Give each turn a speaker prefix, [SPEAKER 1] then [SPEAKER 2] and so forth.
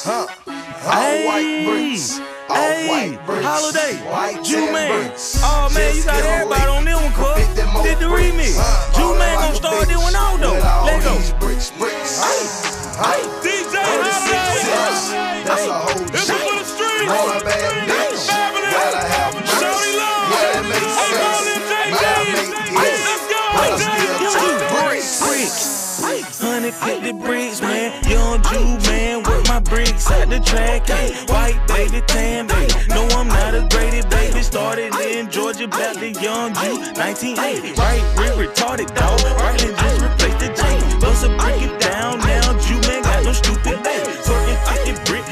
[SPEAKER 1] All white bricks. All white bricks.
[SPEAKER 2] Holiday,
[SPEAKER 1] White
[SPEAKER 2] Juman.
[SPEAKER 1] bricks.
[SPEAKER 2] Oh man, you got everybody on this one, cuz. Did the remix. Juman gon' start this one out though. Let go.
[SPEAKER 1] Bricks.
[SPEAKER 2] DJ Holiday.
[SPEAKER 1] That's a whole
[SPEAKER 2] This is for the streets.
[SPEAKER 1] More bad bitch. Gotta have
[SPEAKER 2] Shorty Love.
[SPEAKER 1] Yeah, that makes
[SPEAKER 2] I'm
[SPEAKER 1] sense.
[SPEAKER 2] calling JJ. Let's go.
[SPEAKER 1] Bricks.
[SPEAKER 2] 150 bricks, man. Young Jew, man. Work my bricks at the track. Hey, white baby, tan baby. No, I'm not a graded baby. Started in Georgia, back to Young Jew, 1980. Right, real retarded, dog. Right, and just replace the J. Bust a break it down now. Jew, man, got no stupid baby. Talking 50 brick.